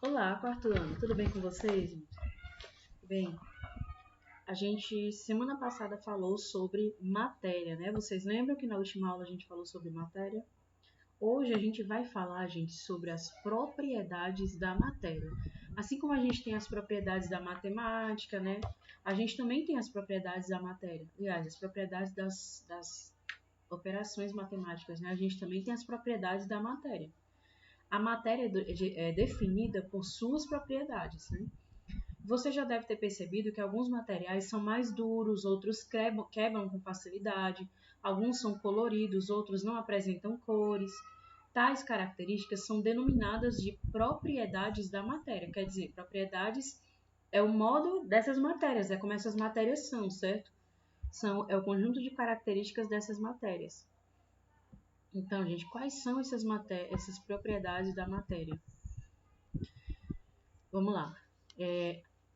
Olá, quarto ano, tudo bem com vocês? Bem, a gente semana passada falou sobre matéria, né? Vocês lembram que na última aula a gente falou sobre matéria? Hoje a gente vai falar, gente, sobre as propriedades da matéria. Assim como a gente tem as propriedades da matemática, né? A gente também tem as propriedades da matéria. Aliás, as propriedades das operações matemáticas, né? A gente também tem as propriedades da matéria. A matéria é definida por suas propriedades, né? Você já deve ter percebido que alguns materiais são mais duros, outros quebram com facilidade, alguns são coloridos, outros não apresentam cores. Tais características são denominadas de propriedades da matéria, quer dizer, propriedades é o modo dessas matérias, é como essas matérias são, certo? É o conjunto de características dessas matérias. Então, gente, quais são essas propriedades da matéria? Vamos lá.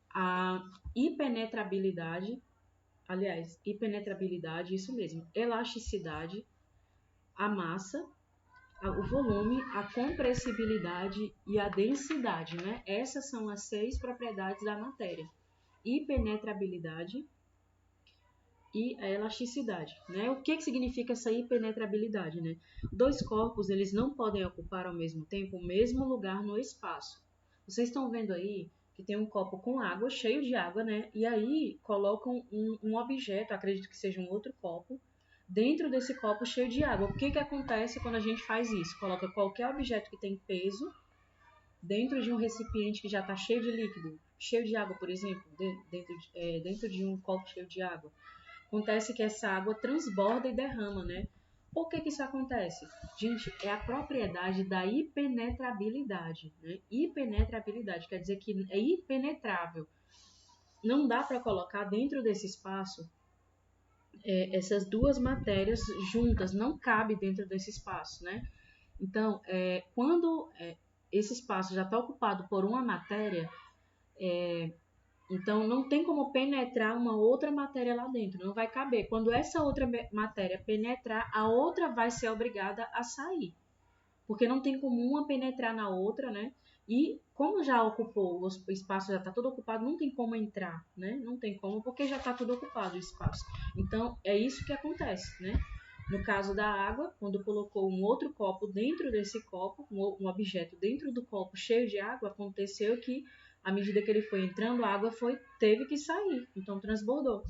A hiperpenetrabilidade, isso mesmo, elasticidade, a massa, o volume, a compressibilidade e a densidade, né? Essas são as 6 propriedades da matéria. Hiperpenetrabilidade e a elasticidade, né? O que significa essa hiperpenetrabilidade, né? Dois corpos, eles não podem ocupar ao mesmo tempo o mesmo lugar no espaço. Vocês estão vendo aí que tem um copo com água, cheio de água, né? E aí colocam um objeto, acredito que seja um outro copo, dentro desse copo cheio de água. O que acontece quando a gente faz isso? Coloca qualquer objeto que tem peso dentro de um recipiente que já está cheio de líquido, cheio de água, por exemplo, dentro de um copo cheio de água. Acontece que essa água transborda e derrama, né? Por que isso acontece? Gente, é a propriedade da impenetrabilidade, né? Impenetrabilidade quer dizer que é impenetrável. Não dá para colocar dentro desse espaço essas duas matérias juntas, não cabe dentro desse espaço, né? Então, quando esse espaço já está ocupado por uma matéria, então não tem como penetrar uma outra matéria lá dentro, não vai caber. Quando essa outra matéria penetrar, a outra vai ser obrigada a sair, porque não tem como uma penetrar na outra, né? E como já ocupou, o espaço já está todo ocupado, não tem como entrar, né? Não tem como, porque já está tudo ocupado o espaço. Então é isso que acontece, né? No caso da água, quando colocou um outro copo dentro desse copo, um objeto dentro do copo cheio de água, aconteceu que, à medida que ele foi entrando, a água teve que sair, então transbordou.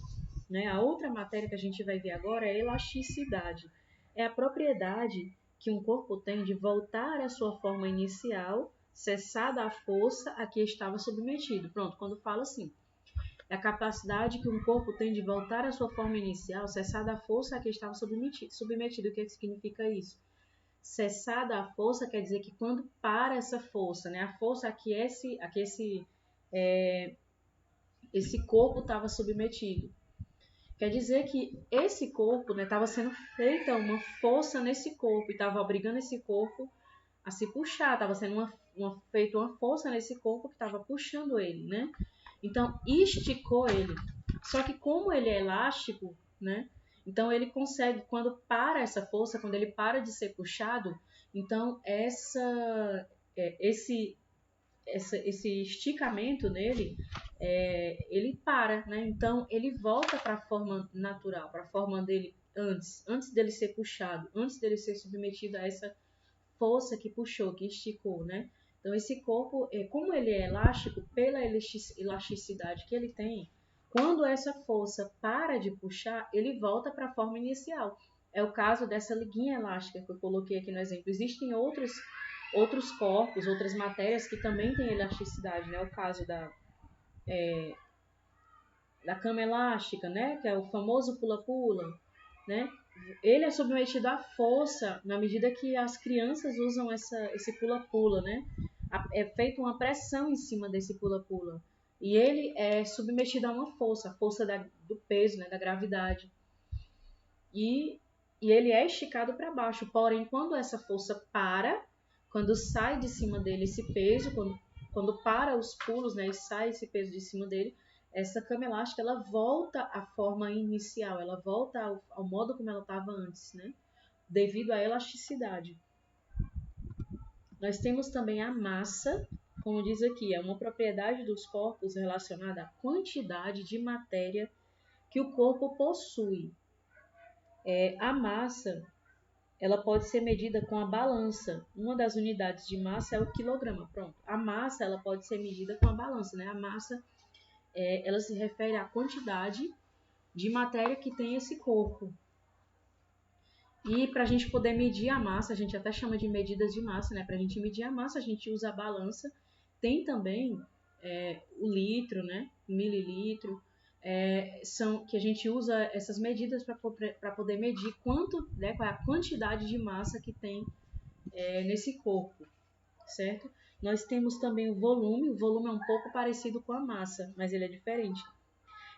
Né? A outra matéria que a gente vai ver agora é a elasticidade. É a propriedade que um corpo tem de voltar à sua forma inicial, cessada a força a que estava submetido. Pronto, quando fala assim, é a capacidade que um corpo tem de voltar à sua forma inicial, cessada a força a que estava submetido. O que significa isso? Cessada a força quer dizer que quando para essa força, né, a força a que esse corpo estava submetido. Quer dizer que esse corpo estava sendo feita uma força nesse corpo e estava obrigando esse corpo a se puxar, estava sendo feita uma força nesse corpo que estava puxando ele, né? Então, esticou ele. Só que como ele é elástico, né? Então, ele consegue, quando para essa força, quando ele para de ser puxado, então esse esticamento nele, ele para, né? Então, ele volta para a forma natural, para a forma dele antes dele ser puxado, antes dele ser submetido a essa força que puxou, que esticou, né? Então, esse corpo, como ele é elástico, pela elasticidade que ele tem, quando essa força para de puxar, ele volta para a forma inicial. É o caso dessa liguinha elástica que eu coloquei aqui no exemplo. Existem outros corpos, outras matérias que também têm elasticidade, né? O caso da cama elástica, né? Que é o famoso pula-pula, né? Ele é submetido à força na medida que as crianças usam esse pula-pula, né? É feita uma pressão em cima desse pula-pula. E ele é submetido a uma força, a força do peso, né? Da gravidade. E ele é esticado para baixo. Porém, quando essa força para, quando sai de cima dele esse peso, quando para os pulos, né? E sai esse peso de cima dele, essa cama elástica ela volta à forma inicial, ela volta ao modo como ela estava antes, né? Devido à elasticidade. Nós temos também a massa, como diz aqui, é uma propriedade dos corpos relacionada à quantidade de matéria que o corpo possui. A massa, ela pode ser medida com a balança. Uma das unidades de massa é o quilograma. Pronto. A massa, ela pode ser medida com a balança, né? A massa, ela se refere à quantidade de matéria que tem esse corpo. E para a gente poder medir a massa, a gente até chama de medidas de massa, né? Para a gente medir a massa, a gente usa a balança. Tem também o litro, né? O mililitro. Que a gente usa essas medidas para poder medir qual é a quantidade de massa que tem nesse corpo, certo? Nós temos também o volume é um pouco parecido com a massa, mas ele é diferente.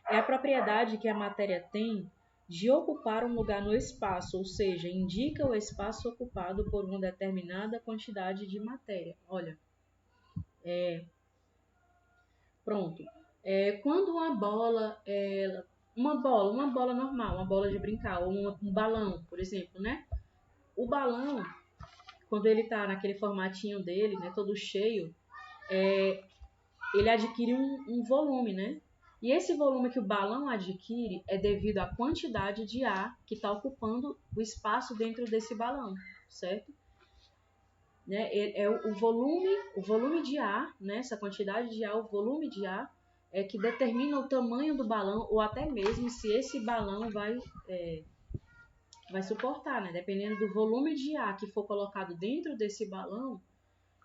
É a propriedade que a matéria tem de ocupar um lugar no espaço, ou seja, indica o espaço ocupado por uma determinada quantidade de matéria. Olha, pronto. Quando uma bola normal, uma bola de brincar, ou um balão, por exemplo, né? O balão, quando ele está naquele formatinho dele, né, todo cheio, ele adquire um volume, né? E esse volume que o balão adquire é devido à quantidade de ar que está ocupando o espaço dentro desse balão, certo? Né? O volume de ar, né? Essa quantidade de ar, o volume de ar, que determina o tamanho do balão, ou até mesmo se esse balão vai suportar, né? Dependendo do volume de ar que for colocado dentro desse balão,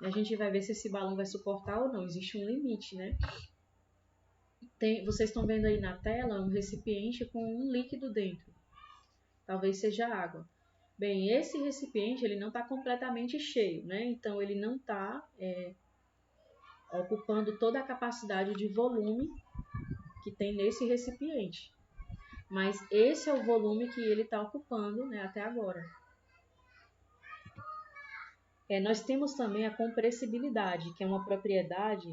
a gente vai ver se esse balão vai suportar ou não. Existe um limite, né? Vocês estão vendo aí na tela um recipiente com um líquido dentro. Talvez seja água. Bem, esse recipiente ele não está completamente cheio, né? Então ele não está ocupando toda a capacidade de volume que tem nesse recipiente. Mas esse é o volume que ele está ocupando, né, até agora. Nós temos também a compressibilidade, que é uma propriedade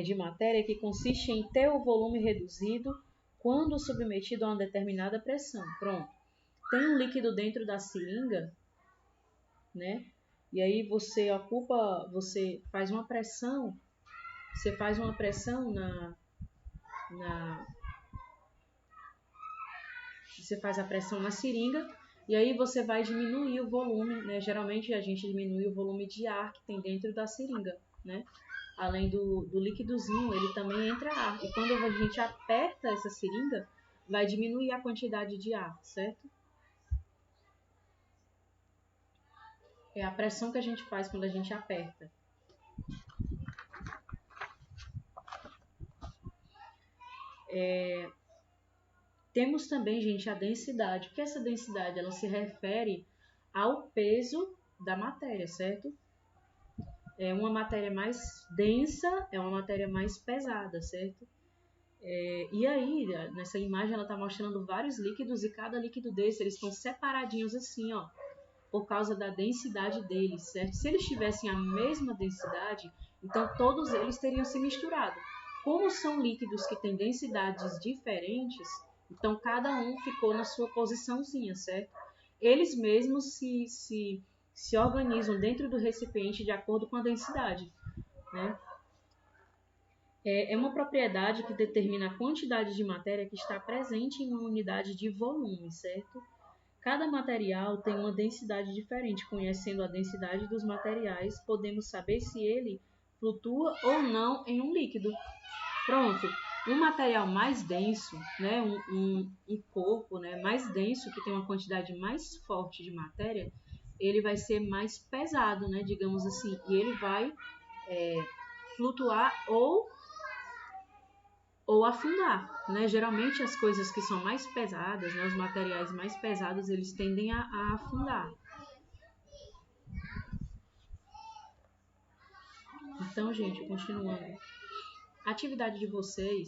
de matéria que consiste em ter o volume reduzido quando submetido a uma determinada pressão. Pronto. Tem um líquido dentro da seringa, né? E aí você faz uma pressão você faz a pressão na seringa e aí você vai diminuir o volume, né? Geralmente a gente diminui o volume de ar que tem dentro da seringa, né? Além do líquidozinho, ele também entra ar. E quando a gente aperta essa seringa, vai diminuir a quantidade de ar, certo? É a pressão que a gente faz quando a gente aperta. Temos também, gente, a densidade. O que é essa densidade? Ela se refere ao peso da matéria, certo? Uma matéria mais densa é uma matéria mais pesada, certo? E aí, nessa imagem, ela está mostrando vários líquidos e cada líquido desse, eles estão separadinhos assim, ó, por causa da densidade deles, certo? Se eles tivessem a mesma densidade, então todos eles teriam se misturado. Como são líquidos que têm densidades diferentes, então cada um ficou na sua posiçãozinha, certo? Eles mesmos se organizam dentro do recipiente de acordo com a densidade, né? É uma propriedade que determina a quantidade de matéria que está presente em uma unidade de volume, certo? Cada material tem uma densidade diferente. Conhecendo a densidade dos materiais, podemos saber se ele flutua ou não em um líquido. Pronto, um material mais denso, né, um corpo, né, mais denso, que tem uma quantidade mais forte de matéria, ele vai ser mais pesado, né, digamos assim, e ele vai flutuar ou afundar, né? Geralmente as coisas que são mais pesadas, né, os materiais mais pesados, eles tendem a afundar. Então, gente, continuando. A atividade de vocês,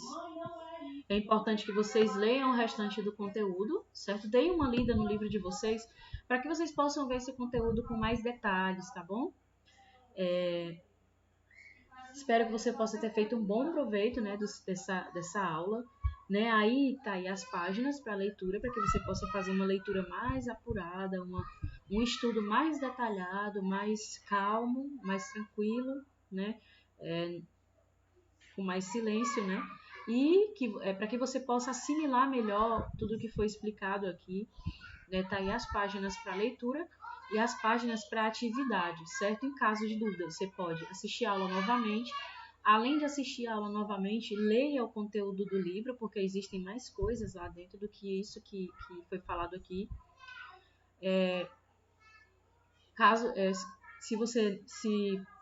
é importante que vocês leiam o restante do conteúdo, certo? Deem uma lida no livro de vocês, para que vocês possam ver esse conteúdo com mais detalhes, tá bom? Espero que você possa ter feito um bom proveito, né, dessa aula. Né? Aí tá aí as páginas para leitura, para que você possa fazer uma leitura mais apurada, um estudo mais detalhado, mais calmo, mais tranquilo, né? com mais silêncio, né? E para que você possa assimilar melhor tudo que foi explicado aqui, né? Tá aí as páginas para leitura e as páginas para atividade, certo? Em caso de dúvida, você pode assistir a aula novamente. Além de assistir a aula novamente, leia o conteúdo do livro, porque existem mais coisas lá dentro do que isso que foi falado aqui. Caso,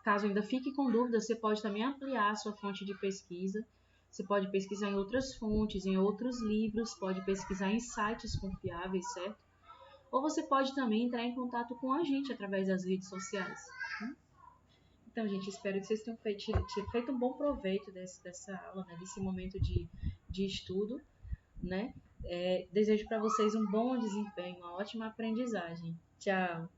caso ainda fique com dúvida, você pode também ampliar a sua fonte de pesquisa. Você pode pesquisar em outras fontes, em outros livros, pode pesquisar em sites confiáveis, certo? Ou você pode também entrar em contato com a gente através das redes sociais. Então, gente, espero que vocês tenham feito um bom proveito dessa aula, né? Desse momento de estudo, né? Desejo para vocês um bom desempenho, uma ótima aprendizagem. Tchau!